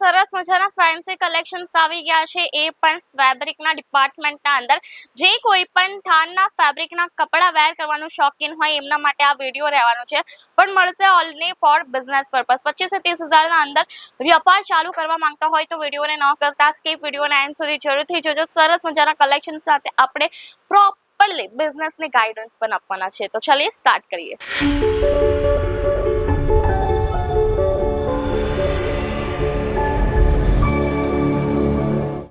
સરસ મજાના fancy collections આવી ગયા છે, એ પણ ફેબ્રિકના ડિપાર્ટમેન્ટના અંદર. જે કોઈ પણ થાનના ફેબ્રિકના કપડા વેર કરવાનું શોખીન હોય એમના માટે આ વિડીયો રહેવાનો છે. પણ મળશે ઓનલી ફોર બિઝનેસ પર્પસ. 25 થી 30,000ના અંદર વ્યાપાર ચાલુ કરવા માંગતા હોય તો વિડીયોને ન કરતા સ્કીપ વિડીયોના એન્ડ સુધી જરૂરથી જોજો. સરસ મજાના કલેક્શન સાથે આપણે પ્રોપરલી બિઝનેસની ગાઈડન્સ પણ આપવાના છે. તો ચલિए સ્ટાર્ટ કરીએ.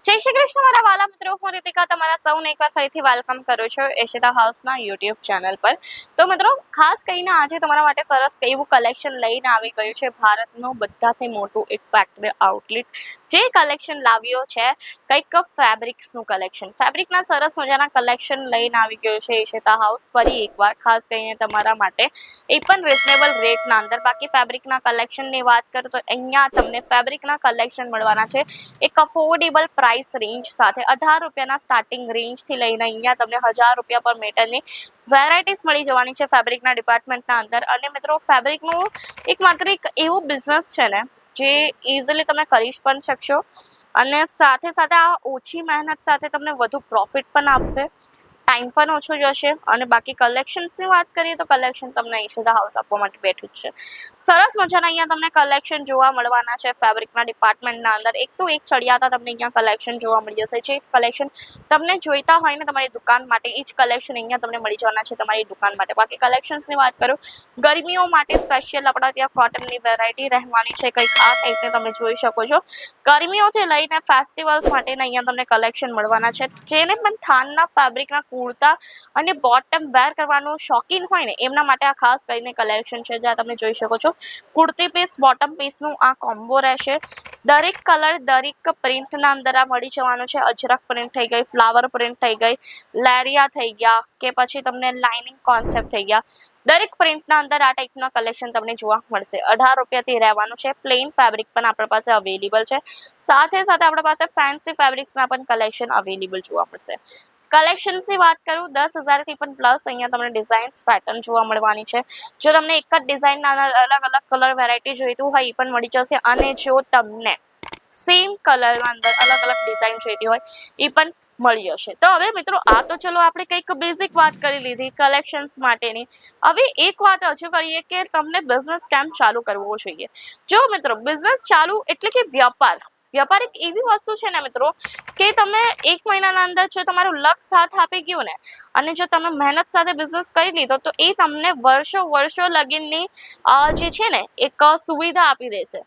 જય શ્રી કૃષ્ણ મારા વાલા મિત્રો, હું રીતિકા તમારા સૌને એકવાર ફરીથી વેલકમ કરું છું એશિતા હાઉસના યુટ્યુબ ચેનલ પર. તો મિત્રો, ખાસ કરીને આજે તમારા માટે સરસ એવું કલેક્શન લઈને આવી ગયું છે. ભારતનું બધાથી મોટું એક ફેક્ટરી આઉટલેટ જે કલેક્શન લાવ્યો છે, કંઈક ફેબ્રિક્સનું કલેક્શન, ફેબ્રિકના સરસ મજાના કલેક્શન લઈને આવી ગયું છે એશિતા હાઉસ ફરી એકવાર, ખાસ કરીને તમારા માટે, એ પણ રિઝનેબલ રેટના અંદર. બાકી ફેબ્રિકના કલેક્શનની વાત કરું તો અહીંયા તમને ફેબ્રિકના કલેક્શન મળવાના છે એક અફોર્ડેબલ પ્રાઇસ રેન્જ સાથે. 18 રૂપિયાના સ્ટાર્ટિંગ રેન્જથી લઈને અહીંયા તમને 1000 રૂપિયા પર મીટરની વેરાયટીઝ મળી જવાની છે ફેબ્રિકના ડિપાર્ટમેન્ટના અંદર. અને મિત્રો, ફેબ્રિકનું એકમાત્ર એક એવું બિઝનેસ છે ને જે ઇઝીલી તમે કરી પણ શકશો અને સાથે સાથે આ ઓછી મહેનત સાથે તમને વધુ પ્રોફિટ પણ આપશે, ટાઈમ પણ ઓછો જશે. અને બાકી કલેક્શન્સની વાત કરીએ તો કલેક્શન તમને એશિતા હાઉસ આપવા માટે બેઠું જ છે. સરસ મજાના અહીંયા તમને કલેક્શન જોવા મળવાના છે ફેબ્રિકના ડિપાર્ટમેન્ટના અંદર. એક તો એક ચડિયાતા તમને અહીંયા કલેક્શન જોવા મળી જશે. જે કલેક્શન તમને જોઈતા હોય ને તમારી દુકાન માટે, એ જ કલેક્શન અહીંયા તમને મળી જવાના છે તમારી દુકાન માટે. બાકી કલેક્શન્સની વાત કરું, ગરમીઓ માટે સ્પેશિયલ આપણા ત્યાં કોટનની વેરાયટી રહેવાની છે, કંઈક આ ટાઈપને તમે જોઈ શકો છો. ગરમીઓથી લઈને ફેસ્ટિવલ્સ માટેના અહીંયા તમને કલેક્શન મળવાના છે. જેને પણ થાનના ફેબ્રિકના કુર્તા અને બોટમ વેર કરવાનું શોખીન હોય ને એમના માટે આ ખાસ કરીને કલેક્શન છે. જ્યાં તમે જોઈ શકો છો કુર્તી પીસ બોટમ પીસનું આ કોમ્બો રહેશે. દરેક કલર દરેક પ્રિન્ટના અંદર આ મળી જવાનું છે. અજરક પ્રિન્ટ થઈ ગઈ, ફ્લાવર પ્રિન્ટ થઈ ગઈ, લેરિયા થઈ ગયા, કે પછી તમને લાઇનિંગ કોન્સેપ્ટ થઈ ગયા. દરેક પ્રિન્ટના અંદર આ ટાઈપના કલેક્શન તમને જોવા મળશે. 18 રૂપિયાથી રહેવાનું છે. પ્લેન ફેબ્રિક પણ આપણા પાસે અવેલેબલ છે. સાથે સાથે આપણા પાસે ફેન્સી ફેબ્રિક્સના પણ કલેક્શન અવેલેબલ જોવા મળશે. કલેક્શન્સની વાત કરું, 10,000થી પણ પ્લસ અહીંયા તમને ડિઝાઇન્સ પેટર્ન જોવા મળવાની છે. જો તમને એક જ ડિઝાઇનના અલગ અલગ કલર વેરાયટી જોઈતું હોય એ પણ મળી જશે. અને જો તમને સેમ કલરના અંદર અલગ અલગ ડિઝાઇન જોઈતી હોય એ પણ મળી જશે. તો હવે મિત્રો, આ તો ચલો આપણે કંઈક બેઝિક વાત કરી લીધી કલેક્શન્સ માટેની. હવે એક વાત હજુ કરીએ કે તમને બિઝનેસ કેમ ચાલુ કરવો જોઈએ. જો મિત્રો, બિઝનેસ ચાલુ એટલે કે વ્યાપાર એક એવી વસ્તુ છે ને મિત્રો, કે તમે 1 મહિનાના અંદર જો તમારું લક સાથ આપી ગયું ને અને જો તમે મહેનત સાથે બિઝનેસ કરી લીધો તો એ તમને વર્ષો લગીનની જે છે ને એક સુવિધા આપી દેશે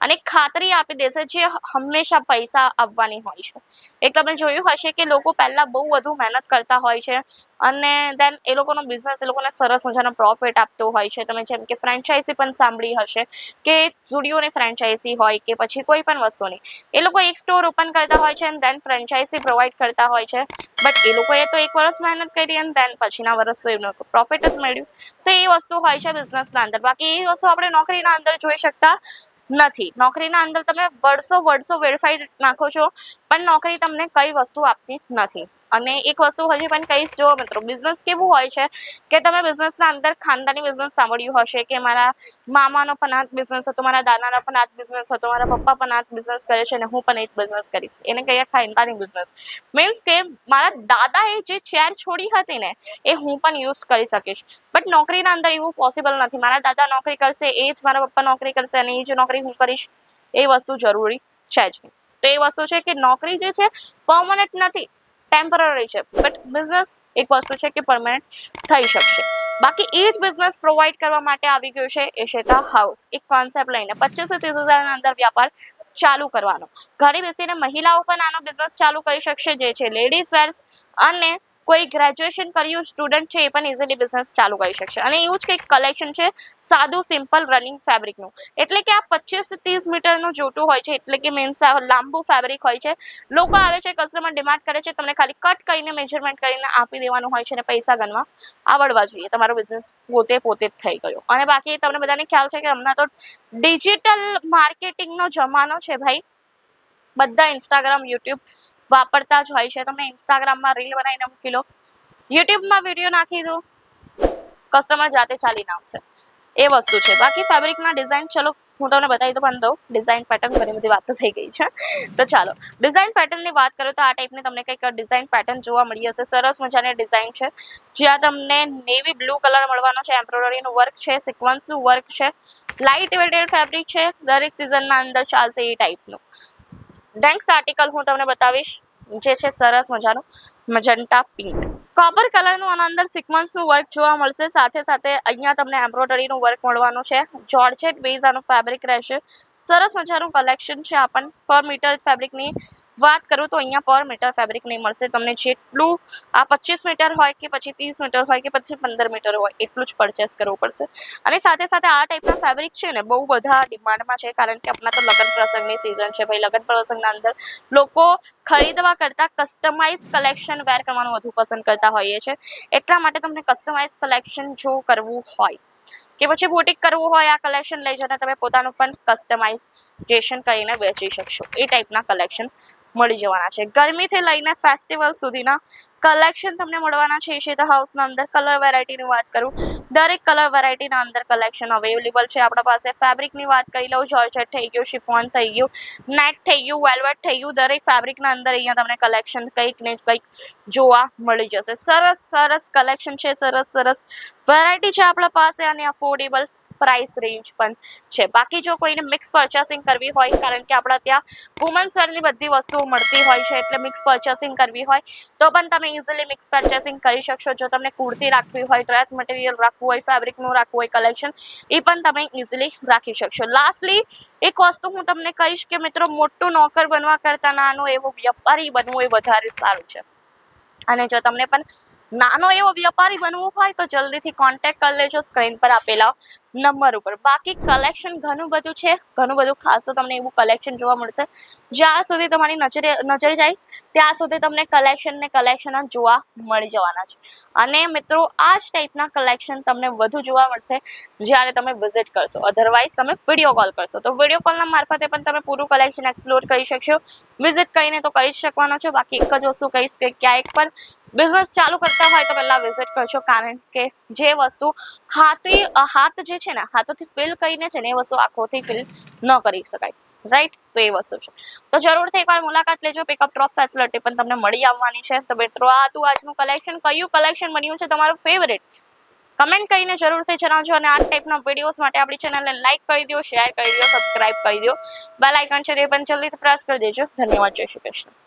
અને ખાતરી આપી દેશે, જે હંમેશા પૈસા આવવાની હોય છે. એક તમે જોયું હશે કે લોકો પહેલા બહુ વધુ મહેનત કરતા હોય છે અને દેન એ લોકોનો બિઝનેસ એ લોકોને સરસ મજાનો પ્રોફિટ આપતો હોય છે. તમે જેમ કે ફ્રેન્ચાઇઝી પણ સાંભળી હશે કે ઝુડિયોની ફ્રેન્ચાઇઝી હોય કે પછી કોઈ પણ વસ્તુની, એ લોકો એક સ્ટોર ઓપન કરતા હોય છે અને દેન ફ્રેન્ચાઇઝી પ્રોવાઈડ કરતા હોય છે. બટ એ લોકોએ તો 1 વર્ષ મહેનત કરી અને દેન પછીના વર્ષ તો એમને પ્રોફિટ જ મળ્યું. તો એ વસ્તુ હોય છે બિઝનેસના અંદર. બાકી એ વસ્તુ આપણે નોકરીના અંદર જોઈ શકતા નથી. નોકરીના અંદર તમે વર્ષો વેડફાઈ નાખો છો પણ નોકરી તમને કઈ વસ્તુ આપતી નથી. અને એક વસ્તુ હજી પણ કહીશ, જો મિત્રો, બિઝનેસ કેવું હોય છે કે તમે બિઝનેસના અંદર ખાનદાની બિઝનેસ સાંભળ્યું હશે કે મારા મામાનો પણ આ બિઝનેસ હતો, મારા દાદાનો પણ આ બિઝનેસ હતો, મારા પપ્પા પણ આ બિઝનેસ કરે છે અને હું પણ એ જ બિઝનેસ કરીશ. એને કહીએ ખાનદાની બિઝનેસ. મીન્સ કે મારા દાદાએ જે ચેર છોડી હતી ને એ હું પણ યુઝ કરી શકીશ. બટ નોકરીના અંદર એવું પોસિબલ નથી. મારા દાદા નોકરી કરશે, એ જ મારા પપ્પા નોકરી કરશે અને એ જ નોકરી હું કરીશ, એ વસ્તુ જરૂરી છે જ નહીં. તો એ વસ્તુ છે કે નોકરી જે છે પરમનન્ટ નથી, ટેમ્પરરી છે. બટ બિઝનેસ એક વસ્તુ છે કે પરમનન્ટ થઈ શકશે. બાકી એ જ બિઝનેસ પ્રોવાઈડ કરવા માટે આવી ગયું છે એશિતા હાઉસ. એક કોન્સેપ્ટ લઈને 25 થી 30,000ના અંદર વ્યાપાર ચાલુ કરવાનો. ઘરે બેસીને મહિલાઓ પણ આનો બિઝનેસ ચાલુ કરી શકશે, જે છે લેડીઝ વેર્સ, અને કોઈ ગ્રેજ્યુએશન કર્યું સ્ટુડન્ટ છે એ પણ ઇઝીલી બિઝનેસ ચાલુ કરી શકશે. અને એવું જ કંઈક કલેક્શન છે સાદું સિમ્પલ રનિંગ ફેબ્રિકનું. એટલે કે આ 25 થી 30 મીટરનું જોતું હોય છે, એટલે કે મીન્સ લાંબુ ફેબ્રિક હોય છે. લોકો આવે છે, કસ્ટમર ડિમાન્ડ કરે છે, તમને ખાલી કટ કરીને મેજરમેન્ટ કરીને આપી દેવાનું હોય છે અને પૈસા ગણવા આવડવા જોઈએ. તમારો બિઝનેસ પોતે જ થઈ ગયો. અને બાકી તમને બધાને ખ્યાલ છે કે હમણાં તો ડિજિટલ માર્કેટિંગનો જમાનો છે ભાઈ. બધા ઇન્સ્ટાગ્રામ, યુટ્યુબ વાપરતા જ હોય છે. તમે ઇન્સ્ટાગ્રામમાં રીલ બનાવીને મૂકી લો, યુટ્યુબમાં વિડીયો નાખી દો, કસ્ટમર જાતે ચાલીને આવશે. એ વસ્તુ છે. બાકી ફેબ્રિકના ડિઝાઇન ચલો હું તમને બતાવી તો પણ દઉં ડિઝાઇન પેટર્ન ઘણી બધી વાતો થઈ ગઈ છે તો ચાલો ડિઝાઇન પેટર્નની વાત કરું તો આ ટાઈપની તમને કંઈક ડિઝાઇન પેટર્ન જોવા મળી હશે સરસ મજાની ડિઝાઇન છે જ્યાં તમને નેવી બ્લુ કલર મળવાનો છે એમ્બ્રોઇડરીનું વર્ક છે સિક્વન્સનું વર્ક છે લાઇટ વેટેડ ફેબ્રિક છે દરેક સિઝનના અંદર ચાલશે એ ટાઈપનું નેક્સ્ટ આર્ટિકલ હું તમને બતાવીશ જે છે સરસ મજાનું મજન્ટા પિંક કોપર કલરનું આના અંદર સિક્વન્સનું વર્ક જોવા મળશે સાથે સાથે અહીંયા તમને એમ્બ્રોઇડરીનું વર્ક મળવાનું છે જોર્જેટ બેઝ આનું ફેબ્રિક રહેશે સરસ મજાનું કલેક્શન છે આપણને પર મીટર ફેબ્રિકની વાત કરું તો અહીંયા પર મીટર ફેબ્રિક નહીં મળશે તમને જેટલું આ 25 મીટર હોય કે પછી 30 મીટર હોય કે પછી 15 મીટર હોય એટલું જ પરચેસ કરવું પડશે અને સાથે સાથે આ ટાઈપના ફેબ્રિક છે ને બહુ બધા ડિમાન્ડમાં છે કારણ કે આપણા તો લગ્ન પ્રસંગની સિઝન છે ભાઈ લગ્ન પ્રસંગના અંદર લોકો ખરીદવા કરતાં કસ્ટમાઇઝ કલેક્શન વેર કરવાનું વધુ પસંદ કરતા હોઈએ છે એટલા માટે તમને કસ્ટમાઇઝ કલેક્શન જો કરવું હોય કે પછી બુટીક કરવું હોય આ કલેક્શન લઈ જઈને તમે પોતાનું પણ કસ્ટમાઇઝેશન કરીને વેચી શકશો એ ટાઈપના કલેક્શન મળી જવાના છે ગરમીથી લઈને ફેસ્ટિવલ સુધીના કલેક્શન તમને મળવાના છે ઈશિતા હાઉસના અંદર કલર વેરાયટીની વાત કરું દરેક કલર વેરાયટીના અંદર કલેક્શન અવેલેબલ છે આપણા પાસે ફેબ્રિકની વાત કરી લઉં જોર્જેટ થઈ ગયું શિફોન થઈ ગયું નેટ થઈ ગયું વેલ્વેટ થઈ ગયું દરેક ફેબ્રિકના અંદર અહીંયા તમને કલેક્શન કંઈક ને કંઈક જોવા મળી જશે સરસ સરસ કલેક્શન છે સરસ સરસ વેરાયટી છે આપણા પાસે અને અફોર્ડેબલ પ્રાઇસ રેન્જ પણ છે બાકી જો કોઈને મિક્સ પરચેસિંગ કરવી હોય કારણ કે આપણા ત્યાં વુમન્સ વેરની બધી વસ્તુઓ મળતી હોય છે એટલે મિક્સ પરચેસિંગ કરવી હોય તો પણ તમે ઇઝીલી મિક્સ પરચેસિંગ કરી શકશો જો તમને કુર્તી રાખવી હોય ડ્રેસ મટીરિયલ રાખવું હોય ફેબ્રિકનું રાખવું હોય કલેક્શન એ પણ તમે ઇઝીલી રાખી શકશો લાસ્ટલી એક વસ્તુ હું તમને કહીશ કે મિત્રો મોટું નોકર બનવા કરતાં નાનો એવો વ્યાપારી બનવું એ વધારે સારું છે અને જો તમને પણ નાનો એવો વ્યાપારી બનવું હોય તો જલ્દીથી કોન્ટેક્ટ કરી લેજો સ્ક્રીન પર આપેલા નંબર ઉપર બાકી કલેક્શન ઘણું બધું છે ઘણું બધું ખાસ તમને એવું કલેક્શન જોવા મળશે જ્યાં સુધી તમારી નજર જાય ત્યાં સુધી તમને કલેક્શન જોવા મળી જવાના છે અને મિત્રો આ જ ટાઈપના કલેક્શન તમને વધુ જોવા મળશે જ્યારે તમે વિઝિટ કરશો અધરવાઇઝ તમે વિડીયો કોલ કરશો તો વિડીયો કોલના મારફતે પણ તમે પૂરું કલેક્શન એક્સપ્લોર કરી શકશો વિઝિટ કરીને તો કરી જ શકવાનો છો બાકી એક જ વસ્તુ કહીશ કે ક્યાંક પણ બિઝનેસ ચાલુ કરતા હોય તો પહેલા વિઝિટ કરજો કારણ કે જે વસ્તુ હાથ જે છે ને હાથોથી ફીલ કરીને છે ને એ વસ્તુ આંખોથી ફીલ ન કરી શકાય રાઈટ તો એ વસ્તુ છે તો જરૂરથી એકવાર મુલાકાત લેજો પિકઅપ ડ્રોપ ફેસિલિટી પણ તમને મળી આવવાની છે તો મિત્રો આ હતું આજનું કલેક્શન કયું કલેક્શન બન્યું છે તમારું ફેવરેટ કમેન્ટ કરીને જરૂરથી જણાવજો અને આ ટાઈપના વિડીયોઝ માટે આપણી ચેનલને લાઈક કરી દો શેર કરી દો સબસ્ક્રાઇબ કરી દો બેલ આઇકન છે એ પણ જલ્દીથી પ્રેસ કરી દેજો ધન્યવાદ જય શ્રી કૃષ્ણ